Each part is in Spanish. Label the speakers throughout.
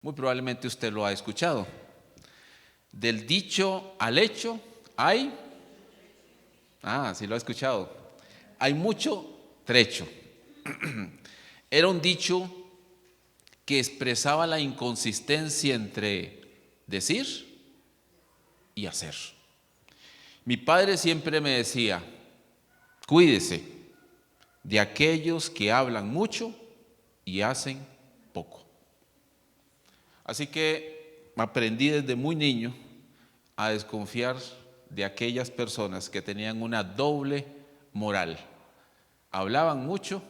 Speaker 1: Muy probablemente usted lo ha escuchado. Del dicho al hecho hay, sí lo ha escuchado, hay mucho trecho. Era un dicho que expresaba la inconsistencia entre decir y hacer. Mi padre siempre me decía, cuídese de aquellos que hablan mucho y hacen poco. Así que aprendí desde muy niño a desconfiar de aquellas personas que tenían una doble moral. Hablaban mucho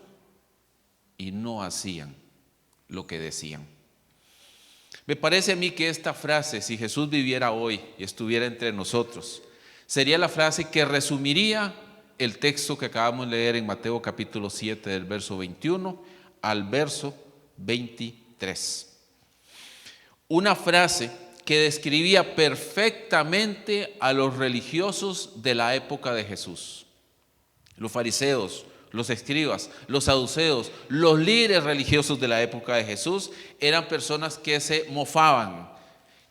Speaker 1: y no hacían lo que decían. Me parece a mí que esta frase, si Jesús viviera hoy y estuviera entre nosotros, sería la frase que resumiría el texto que acabamos de leer en Mateo capítulo 7 del verso 21 al verso 23. Una frase que describía perfectamente a los religiosos de la época de Jesús. Los fariseos, los escribas, los saduceos, los líderes religiosos de la época de Jesús eran personas que se mofaban,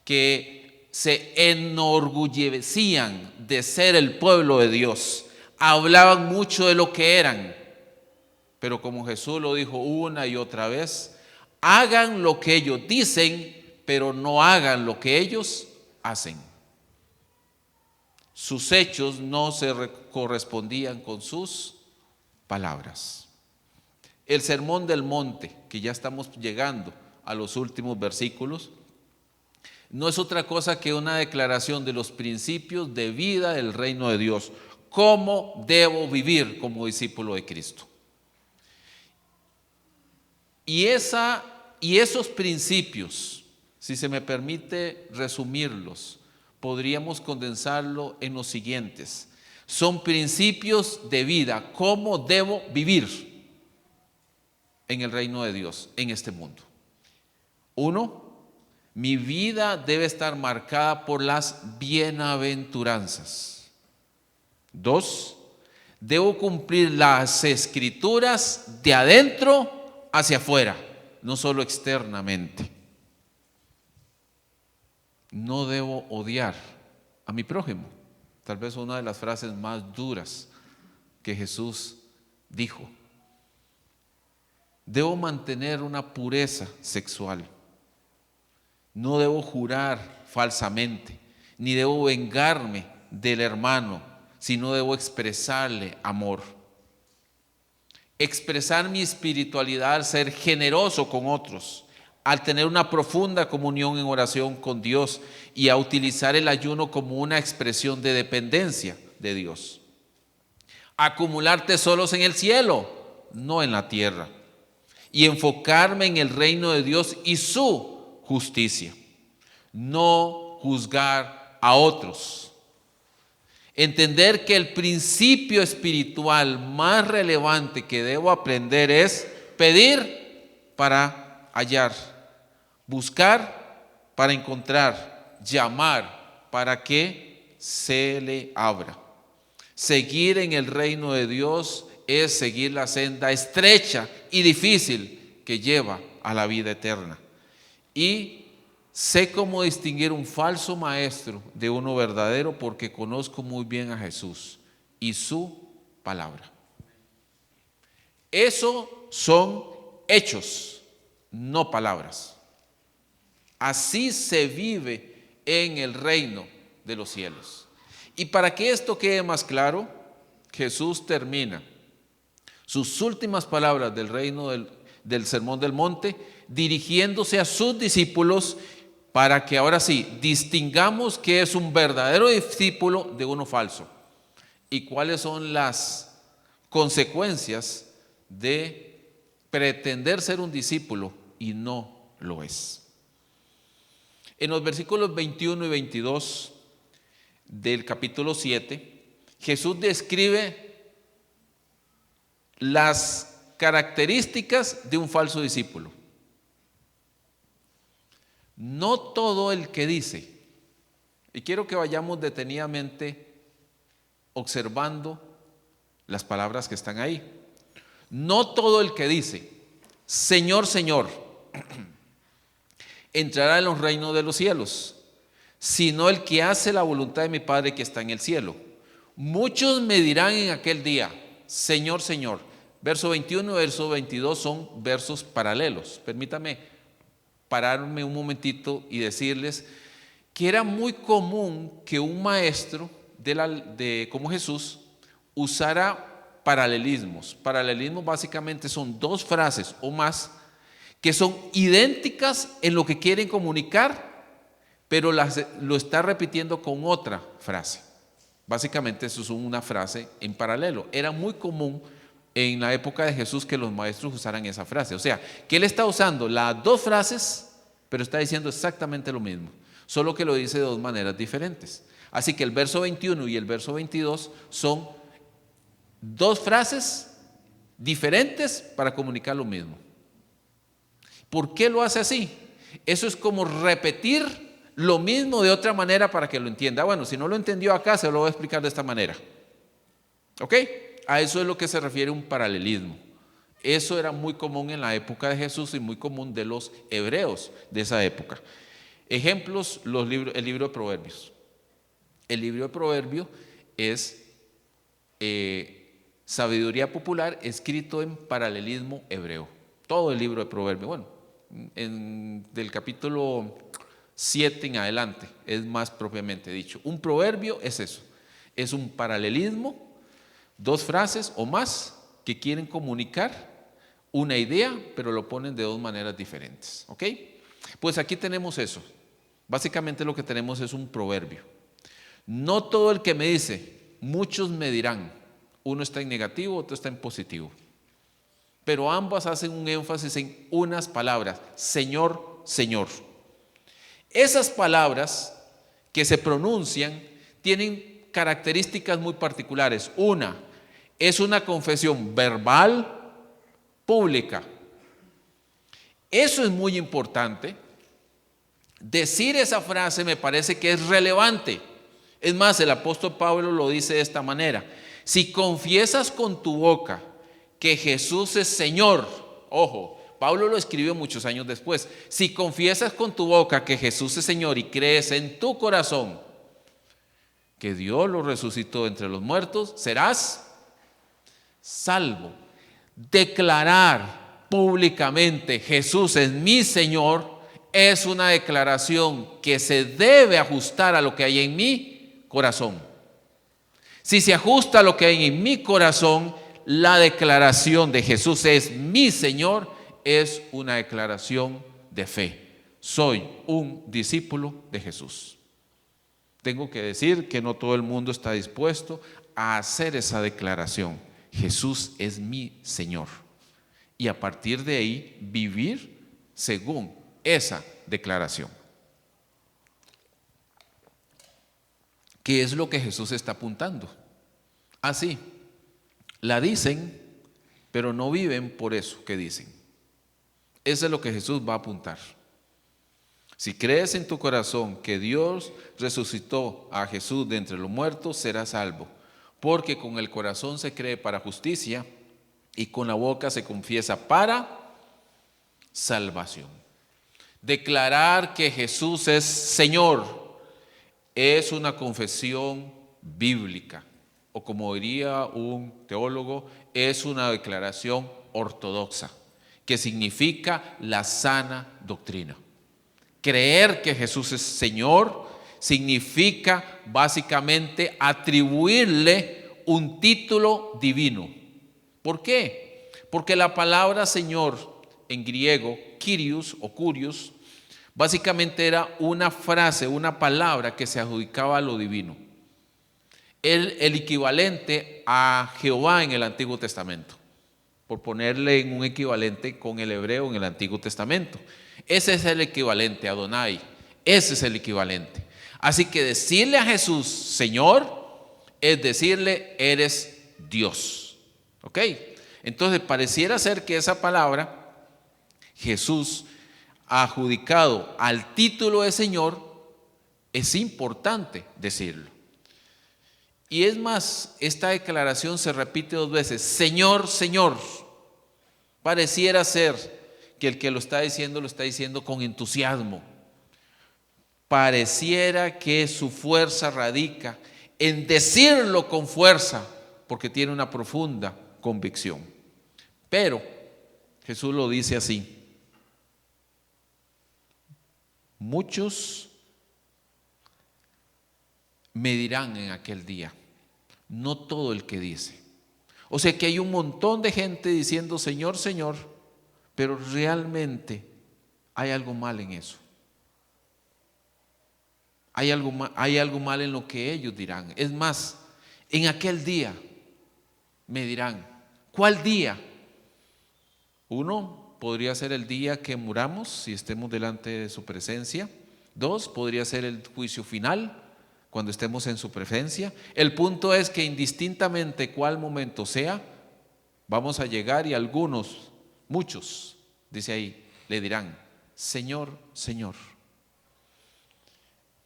Speaker 1: que se enorgullecían de ser el pueblo de Dios. Hablaban mucho de lo que eran, pero como Jesús lo dijo una y otra vez, hagan lo que ellos dicen, pero no hagan lo que ellos hacen. Sus hechos no se correspondían con sus palabras. El Sermón del Monte, que ya estamos llegando a los últimos versículos, no es otra cosa que una declaración de los principios de vida del reino de Dios. ¿Cómo debo vivir como discípulo de Cristo? Y esos principios, si se me permite resumirlos, podríamos condensarlo en los siguientes. Son principios de vida, cómo debo vivir en el reino de Dios, en este mundo. 1, mi vida debe estar marcada por las bienaventuranzas. 2, debo cumplir las escrituras de adentro hacia afuera, no solo externamente. No debo odiar a mi prójimo. Tal vez una de las frases más duras que Jesús dijo. Debo mantener una pureza sexual. No debo jurar falsamente, ni debo vengarme del hermano, sino debo expresarle amor. Expresar mi espiritualidad al ser generoso con otros, al tener una profunda comunión en oración con Dios y a utilizar el ayuno como una expresión de dependencia de Dios. Acumular tesoros en el cielo, no en la tierra, y enfocarme en el reino de Dios y su justicia. No juzgar a otros. Entender que el principio espiritual más relevante que debo aprender es pedir para hallar, buscar para encontrar, llamar para que se le abra. Seguir en el reino de Dios es seguir la senda estrecha y difícil que lleva a la vida eterna. Y sé cómo distinguir un falso maestro de uno verdadero porque conozco muy bien a Jesús y su palabra. Eso son hechos, no palabras. Así se vive en el reino de los cielos. Y para que esto quede más claro, Jesús termina sus últimas palabras del reino del Sermón del Monte dirigiéndose a sus discípulos para que ahora sí distingamos qué es un verdadero discípulo de uno falso y cuáles son las consecuencias de pretender ser un discípulo y no lo es. En los versículos 21 y 22 del capítulo 7, Jesús describe las características de un falso discípulo. No todo el que dice, y quiero que vayamos detenidamente observando las palabras que están ahí. No todo el que dice, Señor, Señor, entrará en los reinos de los cielos, sino el que hace la voluntad de mi Padre que está en el cielo. Muchos me dirán en aquel día, Señor, Señor. Verso 21 y verso 22 son versos paralelos. Permítame pararme un momentito y decirles que era muy común que un maestro como Jesús usara paralelismos. Paralelismos básicamente son dos frases o más que son idénticas en lo que quieren comunicar, pero lo está repitiendo con otra frase. Básicamente eso es una frase en paralelo. Era muy común en la época de Jesús que los maestros usaran esa frase. O sea, que él está usando las dos frases, pero está diciendo exactamente lo mismo, solo que lo dice de dos maneras diferentes. Así que el verso 21 y el verso 22 son dos frases diferentes para comunicar lo mismo. ¿Por qué lo hace así? Eso es como repetir lo mismo de otra manera para que lo entienda. Bueno, si no lo entendió acá, se lo voy a explicar de esta manera. ¿Ok? A eso es lo que se refiere un paralelismo. Eso era muy común en la época de Jesús y muy común de los hebreos de esa época. Ejemplos, el libro de Proverbios. El libro de Proverbios es sabiduría popular escrito en paralelismo hebreo. Todo el libro de Proverbios, bueno, del capítulo 7 en adelante es más propiamente dicho. Un proverbio es eso, es un paralelismo, dos frases o más que quieren comunicar una idea, pero lo ponen de dos maneras diferentes. ¿Ok? Pues aquí tenemos eso. Básicamente lo que tenemos es un proverbio. No todo el que me dice, muchos me dirán, uno está en negativo, otro está en positivo. Pero ambas hacen un énfasis en unas palabras, Señor, Señor. Esas palabras que se pronuncian tienen características muy particulares. Una, es una confesión verbal, pública. Eso es muy importante. Decir esa frase me parece que es relevante. Es más, el apóstol Pablo lo dice de esta manera. Si confiesas con tu boca que Jesús es Señor, ojo, Pablo lo escribió muchos años después. Si confiesas con tu boca que Jesús es Señor y crees en tu corazón que Dios lo resucitó entre los muertos, serás salvo. Declarar públicamente Jesús es mi Señor es una declaración que se debe ajustar a lo que hay en mi corazón. Si se ajusta a lo que hay en mi corazón, la declaración de Jesús es mi Señor, es una declaración de fe. Soy un discípulo de Jesús. Tengo que decir que no todo el mundo está dispuesto a hacer esa declaración. Jesús es mi Señor. Y a partir de ahí vivir según esa declaración. ¿Qué es lo que Jesús está apuntando? Así, la dicen, pero no viven por eso que dicen. Eso es lo que Jesús va a apuntar. Si crees en tu corazón que Dios resucitó a Jesús de entre los muertos, serás salvo. Porque con el corazón se cree para justicia y con la boca se confiesa para salvación. Declarar que Jesús es Señor es una confesión bíblica, o como diría un teólogo, es una declaración ortodoxa, que significa la sana doctrina. Creer que Jesús es Señor significa básicamente atribuirle un título divino. ¿Por qué? Porque la palabra Señor en griego, Kyrios o Kurios, básicamente era una frase, una palabra que se adjudicaba a lo divino. El equivalente a Jehová en el Antiguo Testamento, por ponerle en un equivalente con el hebreo en el Antiguo Testamento. Ese es el equivalente, Adonai, ese es el equivalente. Así que decirle a Jesús, Señor, es decirle, eres Dios. ¿Ok? Entonces pareciera ser que esa palabra, Jesús adjudicado al título de Señor, es importante decirlo. Y es más, esta declaración se repite dos veces, Señor, Señor. Pareciera ser que el que lo está diciendo con entusiasmo. Pareciera que su fuerza radica en decirlo con fuerza, porque tiene una profunda convicción. Pero Jesús lo dice así: muchos me dirán en aquel día, no todo el que dice. O sea que hay un montón de gente diciendo Señor, Señor, pero realmente hay algo mal en eso. Hay algo mal en lo que ellos dirán. Es más, en aquel día me dirán. ¿Cuál día? Uno, podría ser el día que muramos, si estemos delante de su presencia. Dos, podría ser el juicio final, cuando estemos en su presencia. El punto es que indistintamente cuál momento sea, vamos a llegar y algunos, muchos, dice ahí, le dirán, Señor, Señor.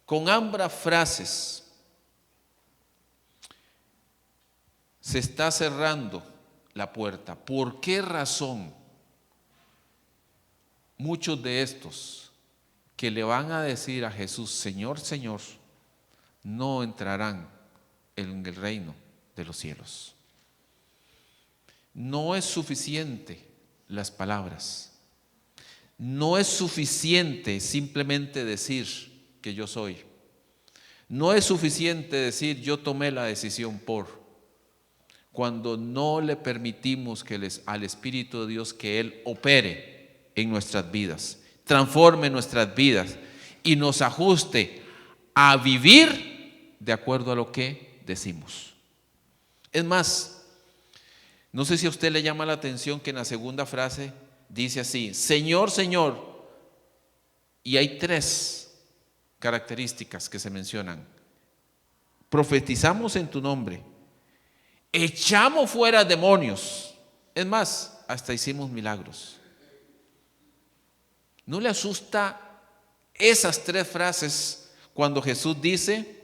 Speaker 1: Con ambas frases se está cerrando la puerta. ¿Por qué razón muchos de estos que le van a decir a Jesús, Señor, Señor, no entrarán en el reino de los cielos? No es suficiente las palabras. No es suficiente simplemente decir que yo soy. No es suficiente decir yo tomé la decisión cuando no le permitimos al Espíritu de Dios que Él opere en nuestras vidas, transforme nuestras vidas y nos ajuste a vivir de acuerdo a lo que decimos. Es más, no sé si a usted le llama la atención que en la segunda frase dice así, Señor, Señor, y hay tres características que se mencionan. Profetizamos en tu nombre, echamos fuera demonios, es más, hasta hicimos milagros. ¿No le asusta esas tres frases cuando Jesús dice,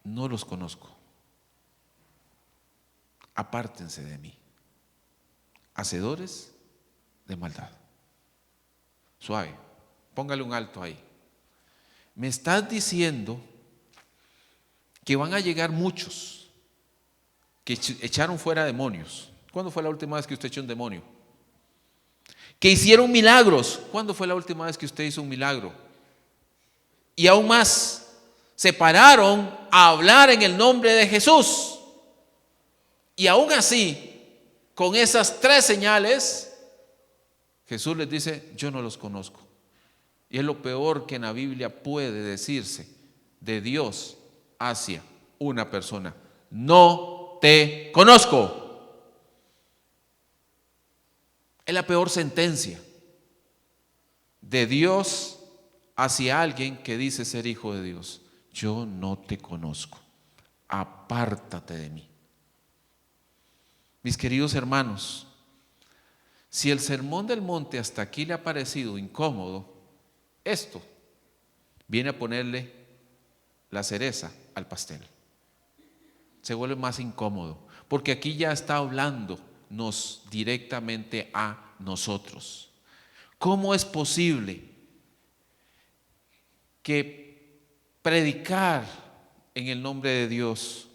Speaker 1: no los conozco, apártense de mí, hacedores de maldad? Suave, póngale un alto ahí. Me estás diciendo que van a llegar muchos que echaron fuera demonios. ¿Cuándo fue la última vez que usted echó un demonio? Que hicieron milagros. ¿Cuándo fue la última vez que usted hizo un milagro? Y aún más, se pararon a hablar en el nombre de Jesús. Y aún así, con esas tres señales, Jesús les dice, yo no los conozco. Y es lo peor que en la Biblia puede decirse de Dios hacia una persona. No te conozco. Es la peor sentencia de Dios hacia alguien que dice ser hijo de Dios. Yo no te conozco. Apártate de mí. Mis queridos hermanos, si el sermón del monte hasta aquí le ha parecido incómodo, esto viene a ponerle la cereza al pastel. Se vuelve más incómodo, porque aquí ya está hablándonos directamente a nosotros. ¿Cómo es posible que predicar en el nombre de Dios,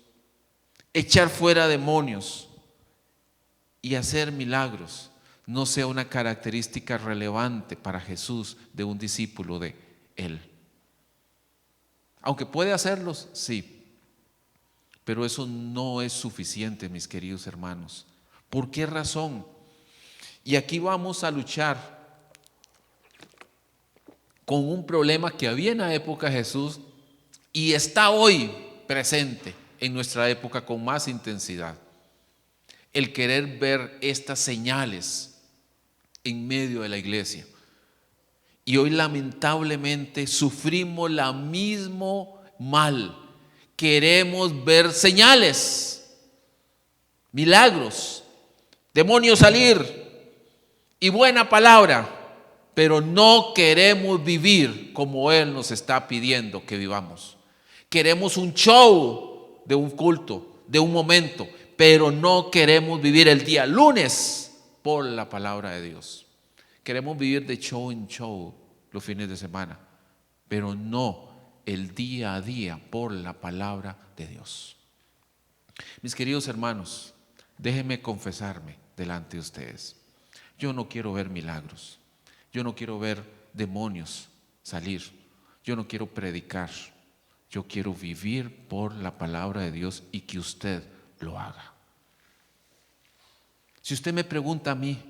Speaker 1: echar fuera demonios y hacer milagros no sea una característica relevante para Jesús de un discípulo de Él? Aunque puede hacerlos, sí, pero eso no es suficiente, mis queridos hermanos. ¿Por qué razón? Y aquí vamos a luchar con un problema que había en la época de Jesús y está hoy presente en nuestra época con más intensidad. El querer ver estas señales en medio de la iglesia. Y hoy lamentablemente sufrimos la mismo mal. Queremos ver señales, milagros, demonios salir y buena palabra, pero no queremos vivir como Él nos está pidiendo que vivamos. Queremos un show de un culto, de un momento, pero no queremos vivir el día lunes por la palabra de Dios. Queremos vivir de show en show los fines de semana, pero no el día a día por la palabra de Dios. Mis queridos hermanos, déjenme confesarme delante de ustedes. Yo no quiero ver milagros, yo no quiero ver demonios salir, yo no quiero predicar, yo quiero vivir por la palabra de Dios y que usted lo haga. Si usted me pregunta a mí,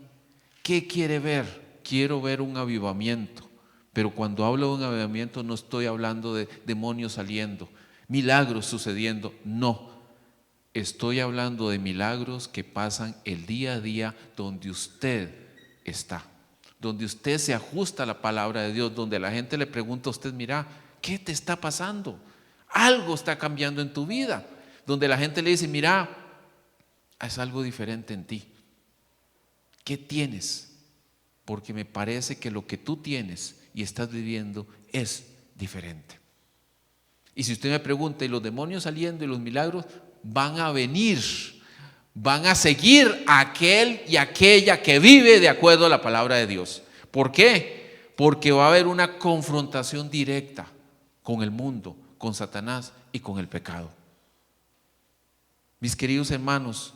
Speaker 1: ¿qué quiere ver? Quiero ver un avivamiento, pero cuando hablo de un avivamiento no estoy hablando de demonios saliendo, milagros sucediendo, no. Estoy hablando de milagros que pasan el día a día donde usted está, donde usted se ajusta a la palabra de Dios, donde la gente le pregunta a usted, mira, ¿qué te está pasando? Algo está cambiando en tu vida, donde la gente le dice, mira, es algo diferente en ti. ¿Qué tienes? Porque me parece que lo que tú tienes y estás viviendo es diferente. Y si usted me pregunta, ¿y los demonios saliendo y los milagros? Van a venir, van a seguir a aquel y aquella que vive de acuerdo a la palabra de Dios. ¿Por qué? Porque va a haber una confrontación directa con el mundo, con Satanás y con el pecado. Mis queridos hermanos,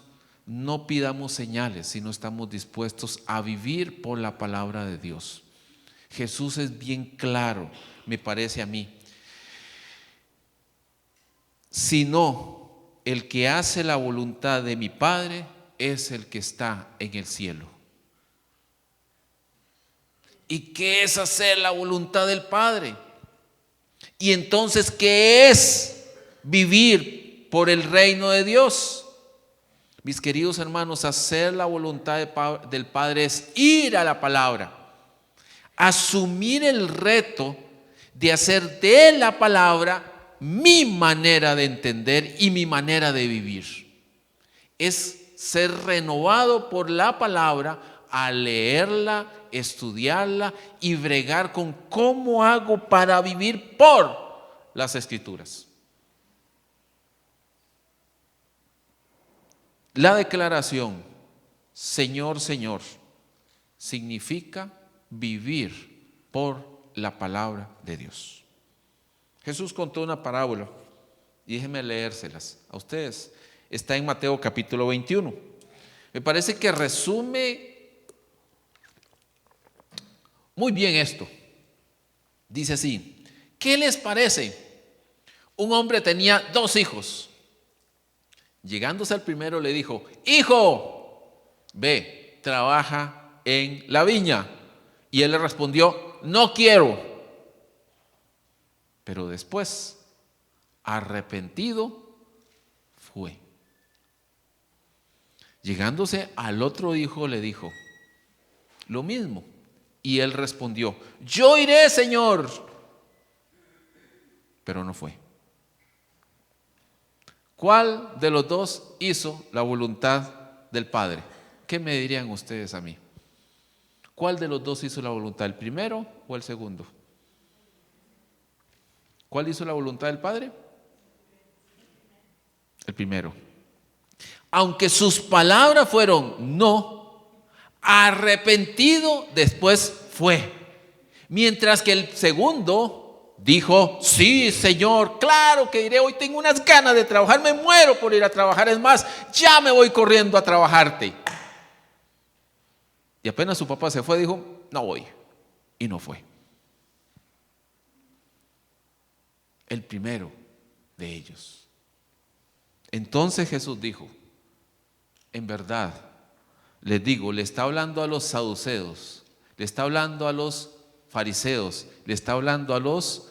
Speaker 1: no pidamos señales si no estamos dispuestos a vivir por la palabra de Dios. Jesús es bien claro, me parece a mí. Si no, el que hace la voluntad de mi Padre es el que está en el cielo. ¿Y qué es hacer la voluntad del Padre? Y entonces, ¿qué es vivir por el reino de Dios? Mis queridos hermanos, hacer la voluntad del Padre es ir a la palabra, asumir el reto de hacer de la palabra mi manera de entender y mi manera de vivir. Es ser renovado por la palabra al leerla, estudiarla y bregar con cómo hago para vivir por las Escrituras. La declaración Señor, Señor significa vivir por la palabra de Dios. Jesús contó una parábola y déjenme leérselas a ustedes. Está en Mateo capítulo 21. Me parece que resume muy bien esto. Dice así: ¿qué les parece? Un hombre tenía 2 hijos. Llegándose al primero le dijo: hijo, ve, trabaja en la viña. Y él le respondió: no quiero. Pero después, arrepentido, fue. Llegándose al otro hijo le dijo lo mismo. Y él respondió: yo iré, Señor. Pero no fue. ¿Cuál de los 2 hizo la voluntad del Padre? ¿Qué me dirían ustedes a mí? ¿Cuál de los 2 hizo la voluntad, el primero o el segundo? ¿Cuál hizo la voluntad del Padre? El primero. Aunque sus palabras fueron no, arrepentido después fue. Mientras que el segundo dijo: sí, Señor, claro que iré, hoy tengo unas ganas de trabajar, me muero por ir a trabajar, es más, ya me voy corriendo a trabajarte. Y apenas su papá se fue, dijo: no voy. Y no fue. El primero de ellos. Entonces Jesús dijo: en verdad les digo, le está hablando a los saduceos, le está hablando a los fariseos, le está hablando a los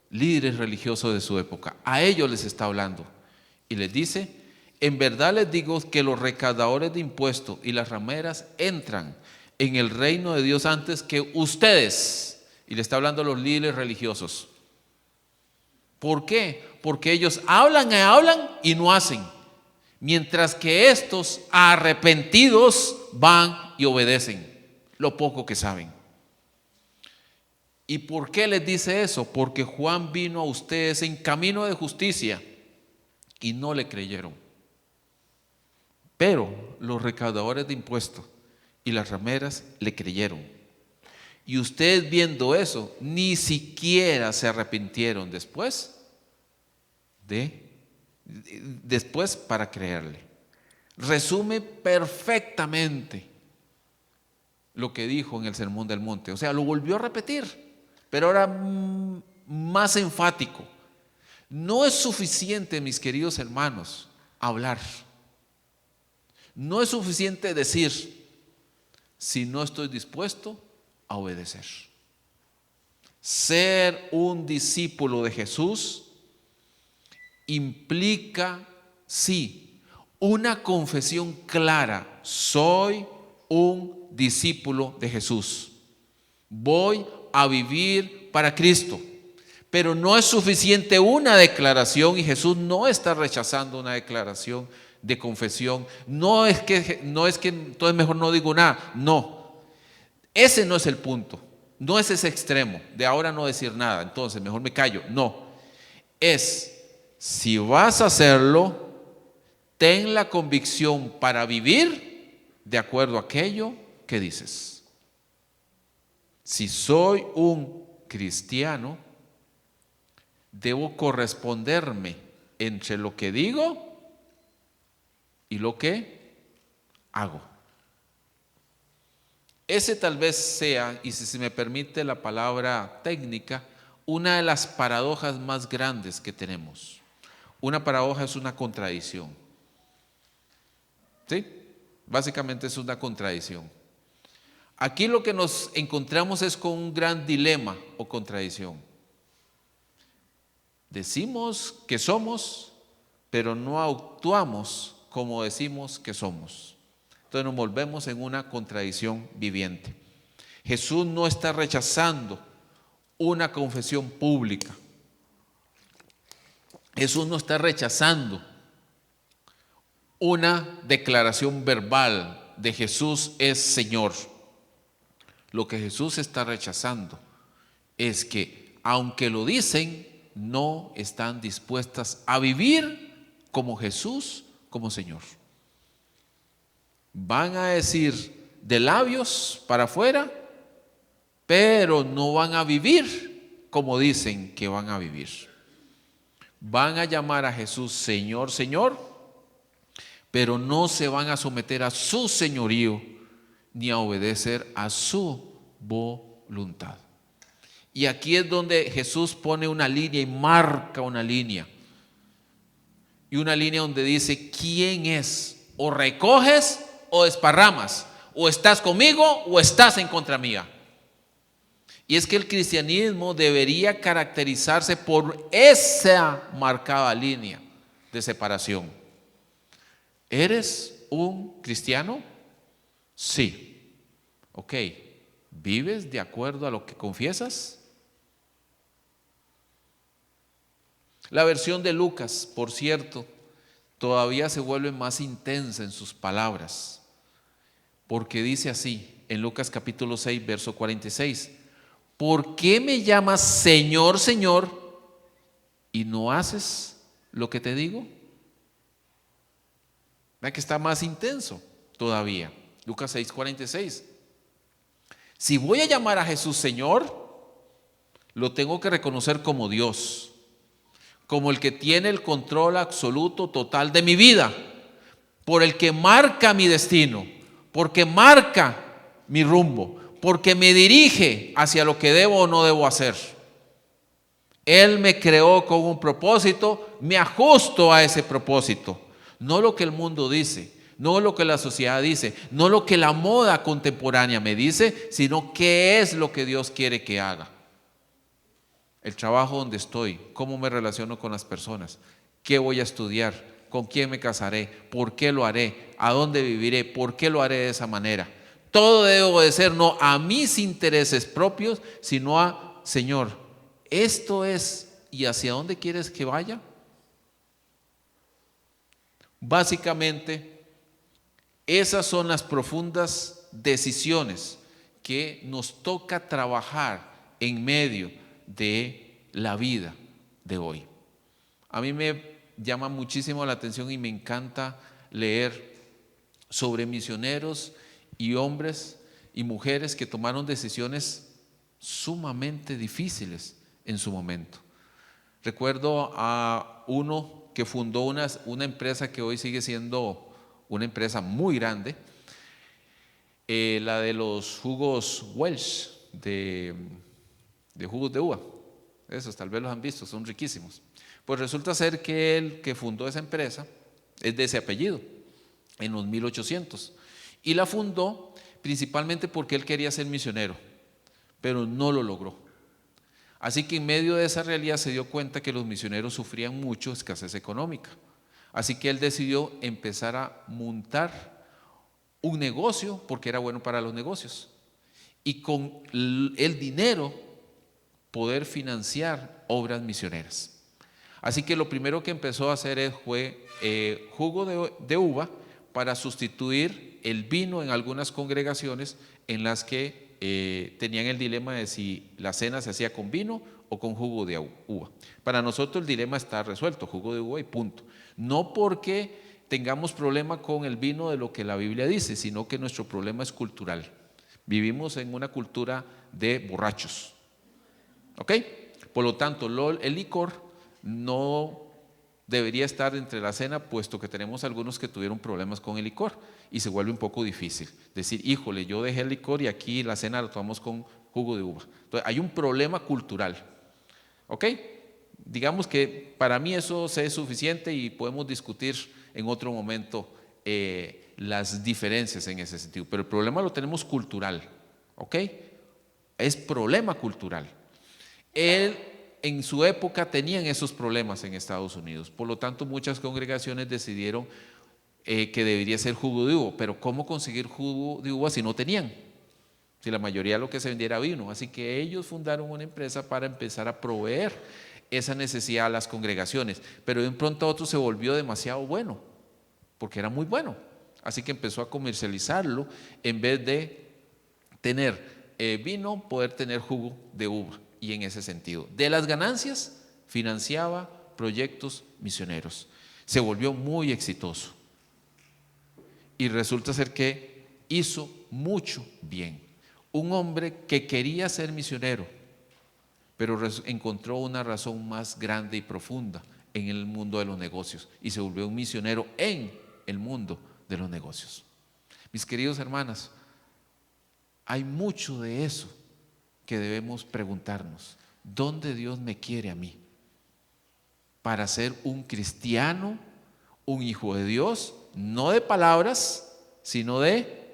Speaker 1: líderes religiosos de su época, a ellos les está hablando y les dice: en verdad les digo que los recaudadores de impuestos y las rameras entran en el reino de Dios antes que ustedes. Y le está hablando a los líderes religiosos. ¿Por qué? Porque ellos hablan y no hacen, mientras que estos arrepentidos van y obedecen lo poco que saben. ¿Y por qué les dice eso? Porque Juan vino a ustedes en camino de justicia y no le creyeron. Pero los recaudadores de impuestos y las rameras le creyeron. Y ustedes viendo eso, ni siquiera se arrepintieron después para creerle. Resume perfectamente lo que dijo en el Sermón del Monte. O sea, lo volvió a repetir, pero ahora más enfático. No es suficiente, mis queridos hermanos, hablar. No es suficiente decir si no estoy dispuesto a obedecer. Ser un discípulo de Jesús implica, sí, una confesión clara: soy un discípulo de Jesús. Voy a vivir para Cristo. Pero no es suficiente una declaración, y Jesús no está rechazando una declaración de confesión. No es que entonces mejor no digo nada. No, ese no es el punto. No es ese extremo de ahora no decir nada, entonces mejor me callo. No, es si vas a hacerlo, ten la convicción para vivir de acuerdo a aquello que dices. Si soy un cristiano, debo corresponderme entre lo que digo y lo que hago. Ese tal vez sea, y si se me permite la palabra técnica, una de las paradojas más grandes que tenemos. Una paradoja es una contradicción. ¿Sí? Básicamente es una contradicción. Aquí lo que nos encontramos es con un gran dilema o contradicción. Decimos que somos, pero no actuamos como decimos que somos. Entonces nos volvemos en una contradicción viviente. Jesús no está rechazando una confesión pública. Jesús no está rechazando una declaración verbal de Jesús es Señor. Lo que Jesús está rechazando es que, aunque lo dicen, no están dispuestas a vivir como Jesús, como Señor. Van a decir de labios para afuera, pero no van a vivir como dicen que van a vivir. Van a llamar a Jesús Señor, Señor, pero no se van a someter a su señorío ni a obedecer a su voluntad. Y aquí es donde Jesús pone una línea y marca una línea. Y una línea donde dice: ¿quién es? O recoges o desparramas. O estás conmigo o estás en contra mía. Y es que el cristianismo debería caracterizarse por esa marcada línea de separación. ¿Eres un cristiano? Sí. Ok. ¿Vives de acuerdo a lo que confiesas? La versión de Lucas, por cierto, todavía se vuelve más intensa en sus palabras, porque dice así en Lucas capítulo 6, verso 46: ¿por qué me llamas Señor, Señor, y no haces lo que te digo? ¿Verdad que está más intenso todavía? Lucas 6, 46. Si voy a llamar a Jesús Señor, lo tengo que reconocer como Dios, como el que tiene el control absoluto, total de mi vida, por el que marca mi destino, porque marca mi rumbo, porque me dirige hacia lo que debo o no debo hacer. Él me creó con un propósito, me ajusto a ese propósito, no lo que el mundo dice, no lo que la sociedad dice, no lo que la moda contemporánea me dice, sino qué es lo que Dios quiere que haga. El trabajo donde estoy, cómo me relaciono con las personas, qué voy a estudiar, con quién me casaré, por qué lo haré, a dónde viviré, por qué lo haré de esa manera. Todo debe obedecer no a mis intereses propios, sino a: Señor, esto es, ¿y hacia dónde quieres que vaya? Básicamente, esas son las profundas decisiones que nos toca trabajar en medio de la vida de hoy. A mí me llama muchísimo la atención y me encanta leer sobre misioneros y hombres y mujeres que tomaron decisiones sumamente difíciles en su momento. Recuerdo a uno que fundó una empresa que hoy sigue siendo una empresa muy grande, la de los jugos Welch, de jugos de uva. Esos tal vez los han visto, son riquísimos. Pues resulta ser que el que fundó esa empresa es de ese apellido, en los 1800. Y la fundó principalmente porque él quería ser misionero, pero no lo logró. Así que en medio de esa realidad se dio cuenta que los misioneros sufrían mucho escasez económica. Así que él decidió empezar a montar un negocio porque era bueno para los negocios. Y con el dinero poder financiar obras misioneras. Así que lo primero que empezó a hacer fue jugo de uva para sustituir el vino en algunas congregaciones en las que tenían el dilema de si la cena se hacía con vino o con jugo de uva. Para nosotros el dilema está resuelto, jugo de uva y punto. No porque tengamos problema con el vino de lo que la Biblia dice, sino que nuestro problema es cultural. Vivimos en una cultura de borrachos. ¿Ok? Por lo tanto, el licor no debería estar entre la cena, puesto que tenemos algunos que tuvieron problemas con el licor y se vuelve un poco difícil decir, híjole, yo dejé el licor y aquí la cena la tomamos con jugo de uva. Entonces hay un problema cultural. ¿Ok? Digamos que para mí eso es suficiente y podemos discutir en otro momento las diferencias en ese sentido, pero el problema lo tenemos cultural. ¿Ok? Es problema cultural. Él en su época tenían esos problemas en Estados Unidos, por lo tanto muchas congregaciones decidieron que debería ser jugo de uva, pero ¿cómo conseguir jugo de uva si no tenían? Si la mayoría de lo que se vendía era vino. Así que ellos fundaron una empresa para empezar a proveer esa necesidad a las congregaciones, pero de un pronto a otro se volvió demasiado bueno, porque era muy bueno, así que empezó a comercializarlo en vez de tener vino, poder tener jugo de uva. Y en ese sentido, de las ganancias financiaba proyectos misioneros. Se volvió muy exitoso y resulta ser que hizo mucho bien. Un hombre que quería ser misionero, pero encontró una razón más grande y profunda en el mundo de los negocios y se volvió un misionero en el mundo de los negocios. Mis queridos hermanas, hay mucho de eso que debemos preguntarnos. ¿Dónde Dios me quiere a mí? Para ser un cristiano, un hijo de Dios, no de palabras, sino de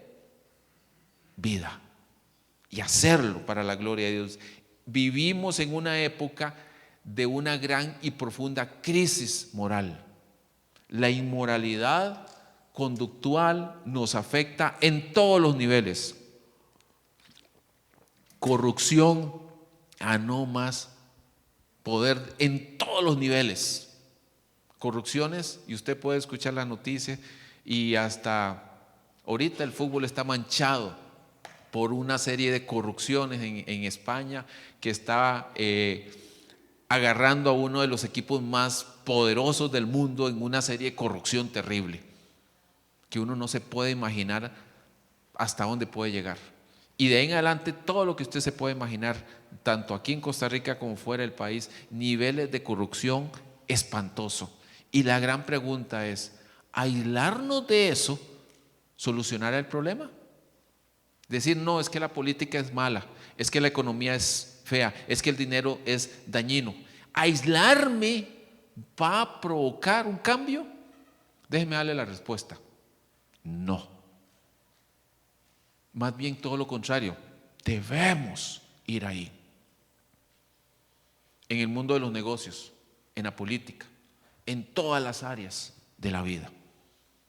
Speaker 1: vida. Y hacerlo para la gloria de Dios. Vivimos en una época de una gran y profunda crisis moral. La inmoralidad conductual nos afecta en todos los niveles. Corrupción a no más poder en todos los niveles. Corrupciones, y usted puede escuchar las noticias, y hasta ahorita el fútbol está manchado por una serie de corrupciones en España que está agarrando a uno de los equipos más poderosos del mundo en una serie de corrupción terrible, que uno no se puede imaginar hasta dónde puede llegar. Y de ahí en adelante todo lo que usted se puede imaginar, tanto aquí en Costa Rica como fuera del país, niveles de corrupción espantoso. Y la gran pregunta es, ¿aislarnos de eso solucionará el problema? Decir, no, es que la política es mala, es que la economía es fea, es que el dinero es dañino. ¿Aislarme va a provocar un cambio? Déjeme darle la respuesta. No. Más bien todo lo contrario, debemos ir ahí. En el mundo de los negocios, en la política, en todas las áreas de la vida.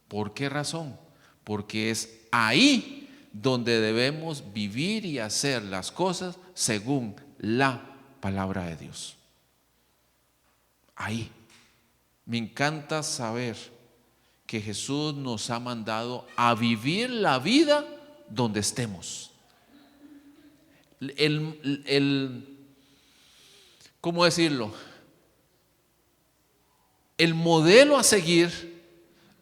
Speaker 1: ¿Por qué razón? Porque es ahí donde debemos vivir y hacer las cosas según la palabra de Dios. Ahí. Me encanta saber que Jesús nos ha mandado a vivir la vida donde estemos. ¿Cómo decirlo? El modelo a seguir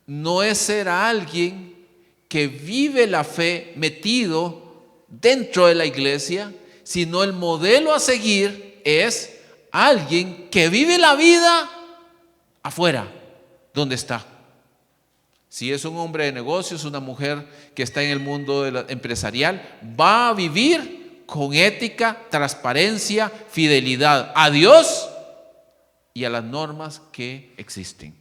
Speaker 1: no es ser alguien que vive la fe metido dentro de la iglesia, sino el modelo a seguir es alguien que vive la vida afuera, donde está. Si es un hombre de negocios, una mujer que está en el mundo empresarial, va a vivir con ética, transparencia, fidelidad a Dios y a las normas que existen.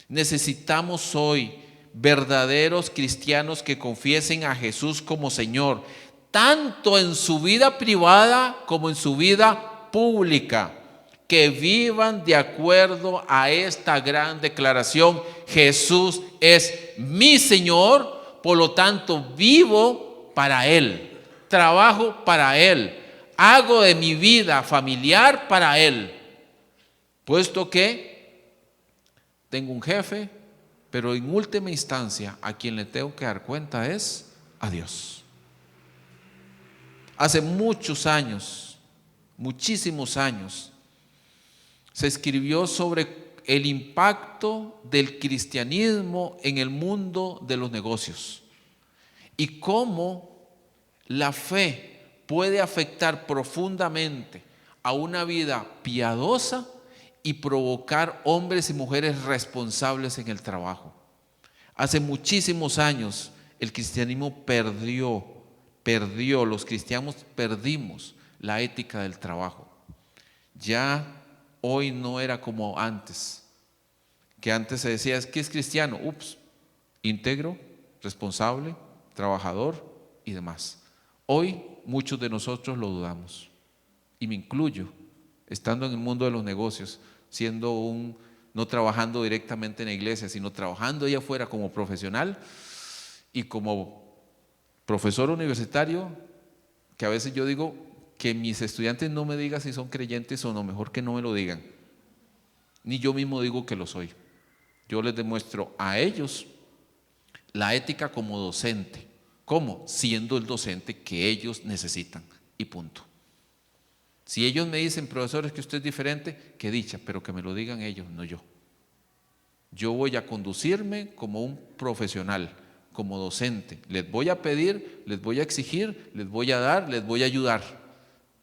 Speaker 1: Necesitamos hoy verdaderos cristianos que confiesen a Jesús como Señor, tanto en su vida privada como en su vida pública, que vivan de acuerdo a esta gran declaración: Jesús es mi Señor, por lo tanto vivo para Él, trabajo para Él, hago de mi vida familiar para Él, puesto que tengo un jefe, pero en última instancia a quien le tengo que dar cuenta es a Dios. Hace muchos años, muchísimos años, se escribió sobre el impacto del cristianismo en el mundo de los negocios y cómo la fe puede afectar profundamente a una vida piadosa y provocar hombres y mujeres responsables en el trabajo. Hace muchísimos años el cristianismo perdió, los cristianos perdimos la ética del trabajo. Ya hoy no era como antes, que antes se decía: ¿qué es cristiano? Íntegro, responsable, trabajador y demás. Hoy muchos de nosotros lo dudamos, y me incluyo, estando en el mundo de los negocios, no trabajando directamente en la iglesia, sino trabajando allá afuera como profesional y como profesor universitario, que a veces yo digo que mis estudiantes no me digan si son creyentes o no, mejor que no me lo digan, ni yo mismo digo que lo soy. Yo les demuestro a ellos la ética como docente. ¿Cómo? Siendo el docente que ellos necesitan, y punto. Si ellos me dicen: profesor, es que usted es diferente, qué dicha, pero que me lo digan ellos, no yo. Yo voy a conducirme como un profesional, como docente. Les voy a pedir, les voy a exigir, les voy a dar, les voy a ayudar,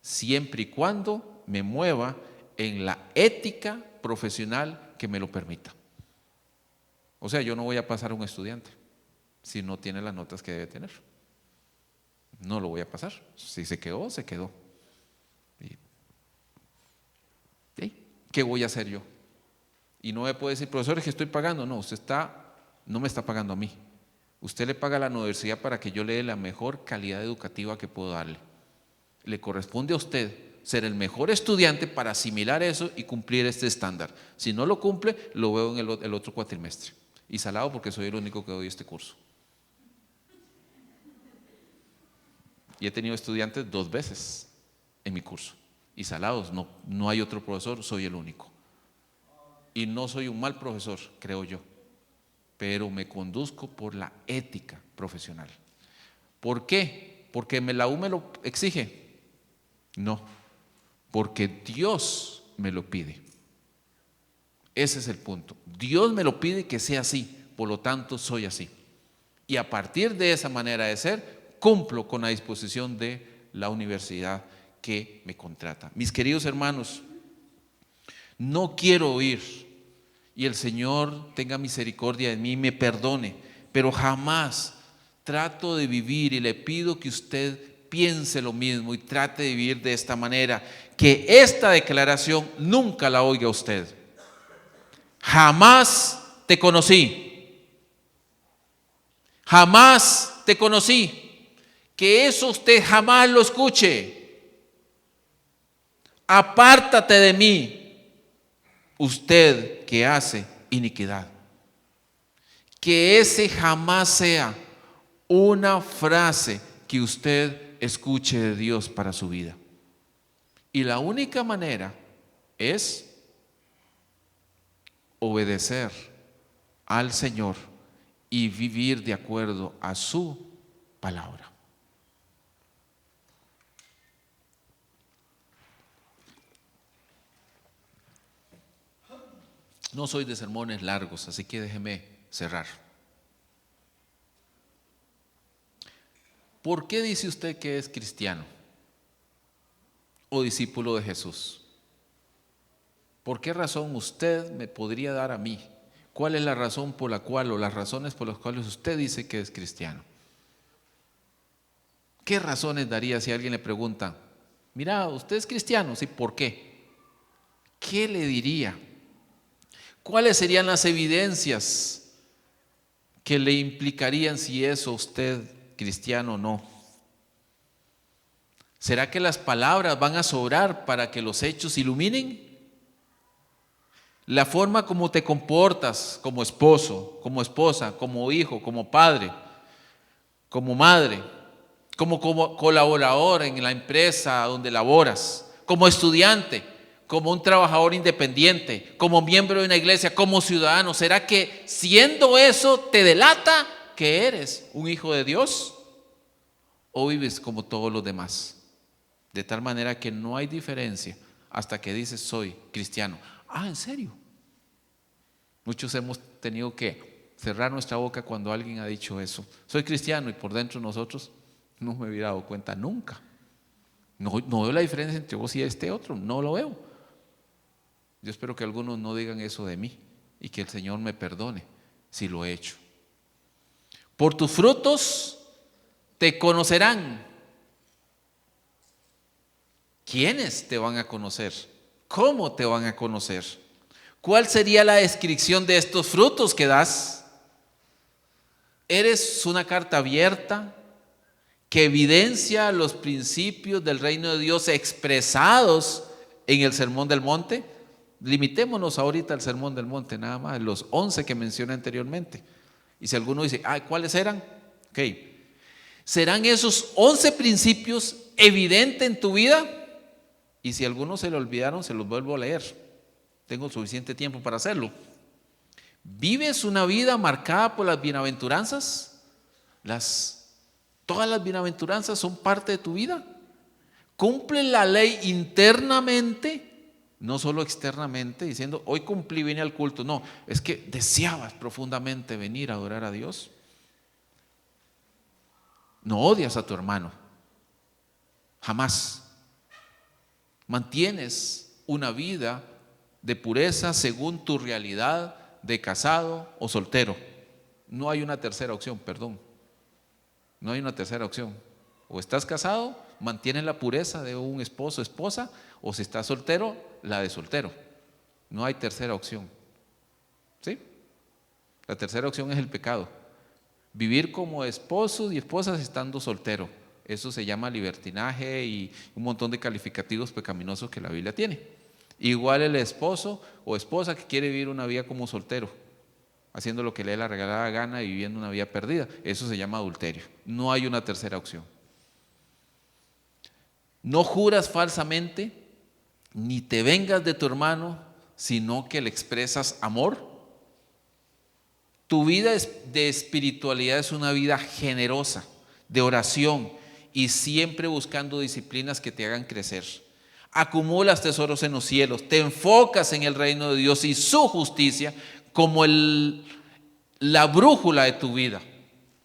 Speaker 1: siempre y cuando me mueva en la ética profesional que me lo permita. O sea, yo no voy a pasar a un estudiante si no tiene las notas que debe tener. No lo voy a pasar. Si se quedó, se quedó. ¿Qué voy a hacer yo? Y no me puede decir: profesor, es que estoy pagando. No, no me está pagando a mí. Usted le paga a la universidad para que yo le dé la mejor calidad educativa que puedo darle. Le corresponde a usted ser el mejor estudiante para asimilar eso y cumplir este estándar. Si no lo cumple, lo veo en el otro cuatrimestre. Y salado, porque soy el único que doy este curso. Y he tenido estudiantes 2 veces en mi curso. Y salados, no hay otro profesor, soy el único. Y no soy un mal profesor, creo yo, pero me conduzco por la ética profesional. ¿Por qué? ¿Porque la U me lo exige? No, porque Dios me lo pide. Ese es el punto. Dios me lo pide que sea así, por lo tanto soy así. Y a partir de esa manera de ser, cumplo con la disposición de la universidad que me contrata. Mis queridos hermanos, no quiero oír, y el Señor tenga misericordia de mí y me perdone, pero jamás trato de vivir, y le pido que usted piense lo mismo y trate de vivir de esta manera, que esta declaración nunca la oiga usted. Jamás te conocí, jamás te conocí, que eso usted jamás lo escuche. Apártate de mí, usted que hace iniquidad. Que ese jamás sea una frase que usted escuche de Dios para su vida. Y la única manera es obedecer al Señor y vivir de acuerdo a su palabra. No soy de sermones largos, así que déjeme cerrar. ¿Por qué dice usted que es cristiano o discípulo de Jesús? ¿Por qué razón usted me podría dar a mí? ¿Cuál es la razón por la cual o las razones por las cuales usted dice que es cristiano? ¿Qué razones daría si alguien le pregunta, mira, usted es cristiano? Sí, ¿por qué? ¿Qué le diría? ¿Cuáles serían las evidencias que le implicarían si es usted cristiano o no? ¿Será que las palabras van a sobrar para que los hechos iluminen? La forma como te comportas como esposo, como esposa, como hijo, como padre, como madre, como colaborador en la empresa donde laboras, como estudiante, como un trabajador independiente, como miembro de una iglesia, como ciudadano. ¿Será que siendo eso te delata que eres un hijo de Dios? ¿O vives como todos los demás? De tal manera que no hay diferencia hasta que dices soy cristiano. Ah, ¿en serio? Muchos hemos tenido que cerrar nuestra boca cuando alguien ha dicho eso. Soy cristiano, y por dentro nosotros no me hubiera dado cuenta nunca. No veo la diferencia entre vos y este otro, no lo veo. Yo espero que algunos no digan eso de mí y que el Señor me perdone si lo he hecho. Por tus frutos te conocerán. ¿Quiénes te van a conocer? ¿Cómo te van a conocer? ¿Cuál sería la descripción de estos frutos que das? ¿Eres una carta abierta que evidencia los principios del reino de Dios expresados en el Sermón del Monte? Limitémonos ahorita al Sermón del Monte, nada más, los 11 que mencioné anteriormente. Y si alguno dice, ¿cuáles eran? Ok. ¿Serán esos 11 principios evidentes en tu vida? Y si a algunos se le olvidaron, se los vuelvo a leer. Tengo suficiente tiempo para hacerlo. ¿Vives una vida marcada por las bienaventuranzas? Todas las bienaventuranzas son parte de tu vida. ¿Cumples la ley internamente, no solo externamente, diciendo hoy cumplí, vine al culto? No, es que deseabas profundamente venir a adorar a Dios. No odias a tu hermano, jamás. Mantienes una vida de pureza según tu realidad de casado o soltero. No hay una tercera opción, perdón. No hay una tercera opción. O estás casado, mantienes la pureza de un esposo o esposa, o si estás soltero, la de soltero. No hay tercera opción. ¿Sí? La tercera opción es el pecado. Vivir como esposos y esposas estando soltero. Eso se llama libertinaje y un montón de calificativos pecaminosos que la Biblia tiene. Igual el esposo o esposa que quiere vivir una vida como soltero, haciendo lo que le dé la regalada gana y viviendo una vida perdida. Eso se llama adulterio. No hay una tercera opción. No juras falsamente, ni te vengas de tu hermano, sino que le expresas amor. Tu vida de espiritualidad es una vida generosa, de oración y siempre buscando disciplinas que te hagan crecer. Acumulas tesoros en los cielos, te enfocas en el reino de Dios y su justicia como la brújula de tu vida.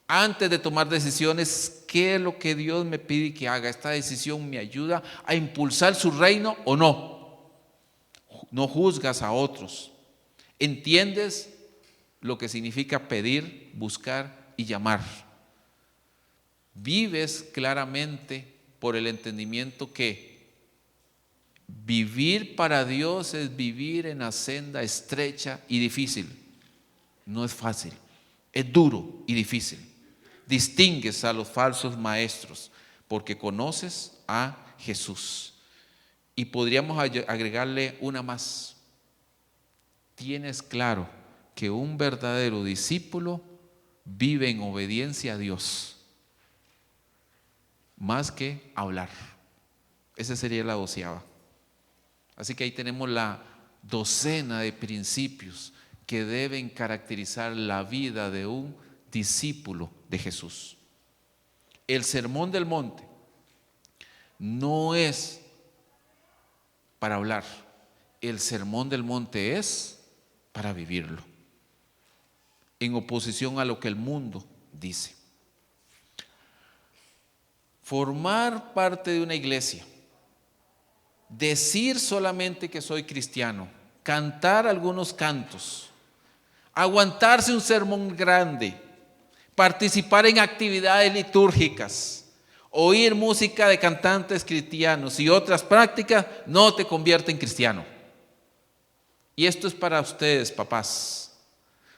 Speaker 1: Antes de tomar decisiones, ¿qué es lo que Dios me pide que haga? ¿Esta decisión me ayuda a impulsar su reino o no? No juzgas a otros. ¿Entiendes lo que significa pedir, buscar y llamar? Vives claramente por el entendimiento que vivir para Dios es vivir en la senda estrecha y difícil. No es fácil, es duro y difícil. Distingues a los falsos maestros porque conoces a Jesús. Y podríamos agregarle una más. Tienes claro que un verdadero discípulo vive en obediencia a Dios, más que hablar. Esa sería la 12ª. Así que ahí tenemos la docena de principios que deben caracterizar la vida de un discípulo de Jesús. El Sermón del Monte no es para hablar, el Sermón del Monte es para vivirlo, en oposición a lo que el mundo dice. formar parte de una iglesia, decir solamente que soy cristiano, cantar algunos cantos, aguantarse un sermón grande, participar en actividades litúrgicas, oír música de cantantes cristianos y otras prácticas, no te convierte en cristiano. Y esto es para ustedes, papás.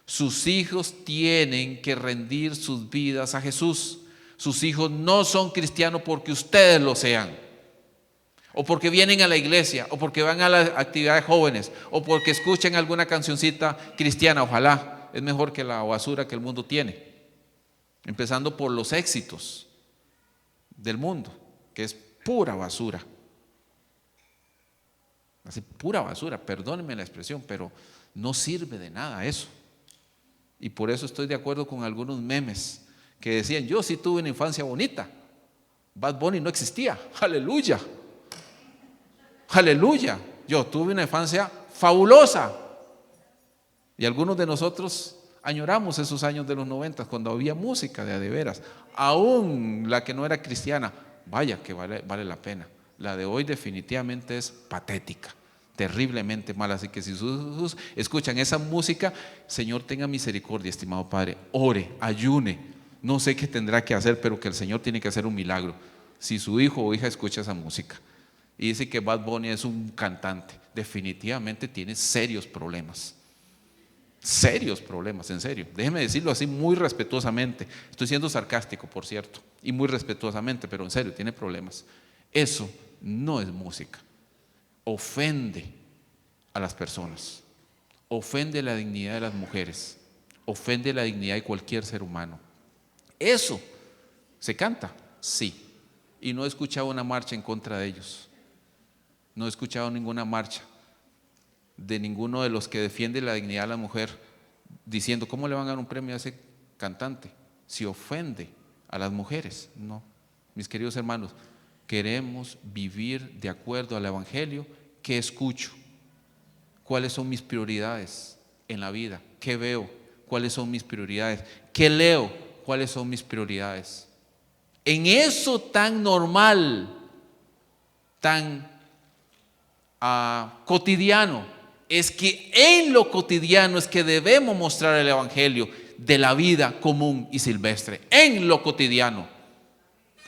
Speaker 1: Sus hijos tienen que rendir sus vidas a Jesús. Sus hijos no son cristianos porque ustedes lo sean, o porque vienen a la iglesia, o porque van a las actividades jóvenes, o porque escuchan alguna cancioncita cristiana. Ojalá, es mejor que la basura que el mundo tiene, empezando por los éxitos del mundo, que es pura basura. Así, pura basura, perdónenme la expresión, pero no sirve de nada eso. Y por eso estoy de acuerdo con algunos memes que decían: yo sí tuve una infancia bonita, Bad Bunny no existía, aleluya, aleluya, yo tuve una infancia fabulosa. Y algunos de nosotros añoramos esos años de los 90 cuando había música de veras, aún la que no era cristiana. Vaya que vale la pena. La de hoy definitivamente es patética, terriblemente mala. Así que si sus escuchan esa música, Señor, tenga misericordia, estimado Padre, ore, ayune. No sé qué tendrá que hacer, pero que el Señor tiene que hacer un milagro si su hijo o hija escucha esa música y dice que Bad Bunny es un cantante. Definitivamente tiene serios problemas. Serios problemas, en serio. Déjeme decirlo así muy respetuosamente. Estoy siendo sarcástico, por cierto, y muy respetuosamente, pero en serio, tiene problemas. Eso no es música. Ofende a las personas, ofende la dignidad de las mujeres, ofende la dignidad de cualquier ser humano. Eso se canta, sí. Y no he escuchado una marcha en contra de ellos. No he escuchado ninguna marcha de ninguno de los que defiende la dignidad de la mujer diciendo: ¿cómo le van a dar un premio a ese cantante si ofende a las mujeres? No, mis queridos hermanos, queremos vivir de acuerdo al Evangelio. ¿Qué escucho? ¿Cuáles son mis prioridades en la vida? ¿Qué veo? ¿Cuáles son mis prioridades? ¿Qué leo? ¿Cuáles son mis prioridades? En eso tan normal, tan cotidiano, es que en lo cotidiano es que debemos mostrar el Evangelio de la vida común y silvestre. En lo cotidiano,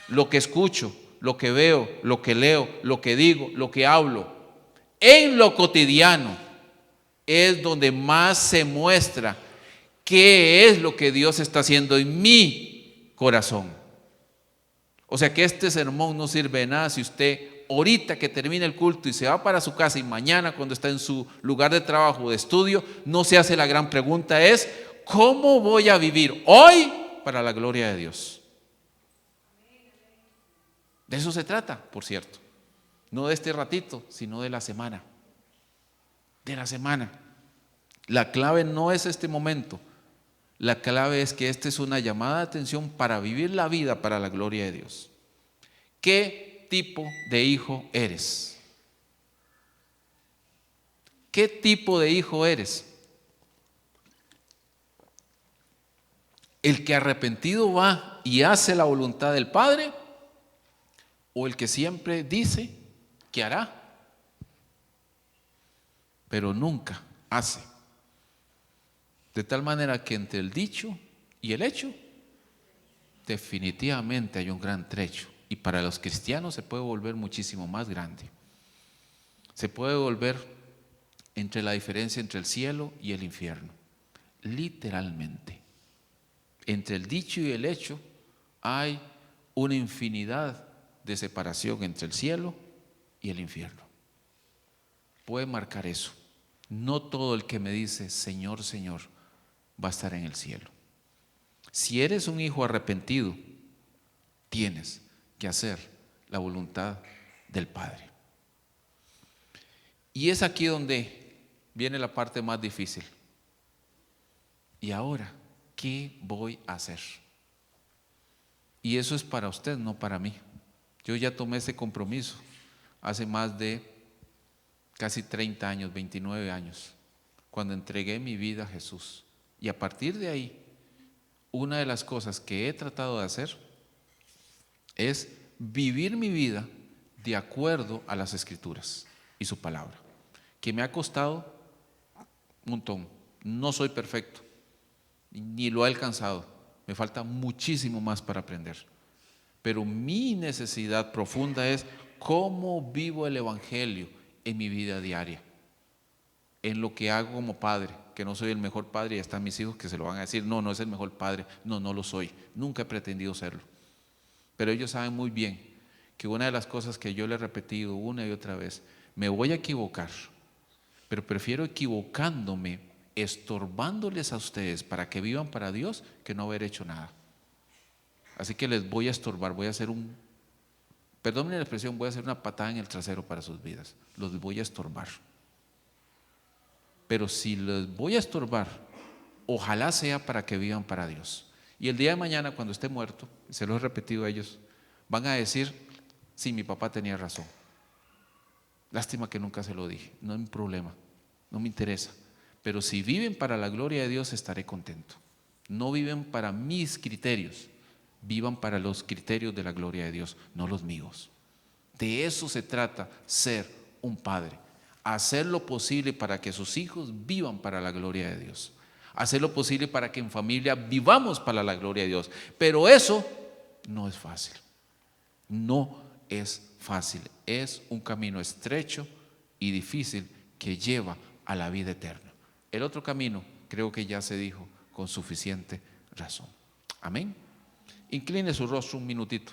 Speaker 1: lo que escucho, lo que veo, lo que leo, lo que digo, lo que hablo, en lo cotidiano es donde más se muestra qué es lo que Dios está haciendo en mi corazón. O sea que este sermón no sirve de nada si usted ahorita que termina el culto y se va para su casa, y mañana cuando está en su lugar de trabajo o de estudio, no se hace la gran pregunta: es ¿cómo voy a vivir hoy para la gloria de Dios? De eso se trata, por cierto. No de este ratito, sino de la semana. De la semana. La clave no es este momento. La clave es que esta es una llamada de atención para vivir la vida para la gloria de Dios. ¿Qué tipo de hijo eres? ¿Qué tipo de hijo eres? ¿El que arrepentido va y hace la voluntad del Padre? ¿O el que siempre dice que hará, pero nunca hace? De tal manera que entre el dicho y el hecho definitivamente hay un gran trecho. Y para los cristianos se puede volver muchísimo más grande. Se puede volver entre la diferencia entre el cielo y el infierno. Literalmente. Entre el dicho y el hecho hay una infinidad de separación entre el cielo y el infierno. Puede marcar eso. No todo el que me dice Señor, Señor va a estar en el cielo. Si eres un hijo arrepentido, tienes que hacer la voluntad del Padre. Y es aquí donde viene la parte más difícil. ¿Y ahora qué voy a hacer? Y eso es para usted, no para mí. Yo ya tomé ese compromiso hace más de casi 30 años, 29 años, cuando entregué mi vida a Jesús. Y a partir de ahí, una de las cosas que he tratado de hacer es vivir mi vida de acuerdo a las Escrituras y su palabra, que me ha costado un montón. No soy perfecto, ni lo he alcanzado. Me falta muchísimo más para aprender. Pero mi necesidad profunda es cómo vivo el Evangelio en mi vida diaria, en lo que hago como padre, que no soy el mejor padre, y están mis hijos que se lo van a decir, no, no es el mejor padre, no, no lo soy, nunca he pretendido serlo. Pero ellos saben muy bien que una de las cosas que yo les he repetido una y otra vez, me voy a equivocar, pero prefiero equivocándome, estorbándoles a ustedes para que vivan para Dios, que no haber hecho nada. Así que les voy a estorbar, voy a hacer perdónenme la expresión, voy a hacer una patada en el trasero para sus vidas, los voy a estorbar. Pero si les voy a estorbar, ojalá sea para que vivan para Dios. Y el día de mañana, cuando esté muerto, se lo he repetido a ellos, van a decir, sí, mi papá tenía razón. Lástima que nunca se lo dije, no es un problema, no me interesa. Pero si viven para la gloria de Dios, estaré contento. No viven para mis criterios, vivan para los criterios de la gloria de Dios, no los míos. De eso se trata ser un padre. Hacer lo posible para que sus hijos vivan para la gloria de Dios. Hacer lo posible para que en familia vivamos para la gloria de Dios. Pero eso no es fácil. No es fácil. Es un camino estrecho y difícil que lleva a la vida eterna. El otro camino creo que ya se dijo con suficiente razón. Amén. Incline su rostro un minutito.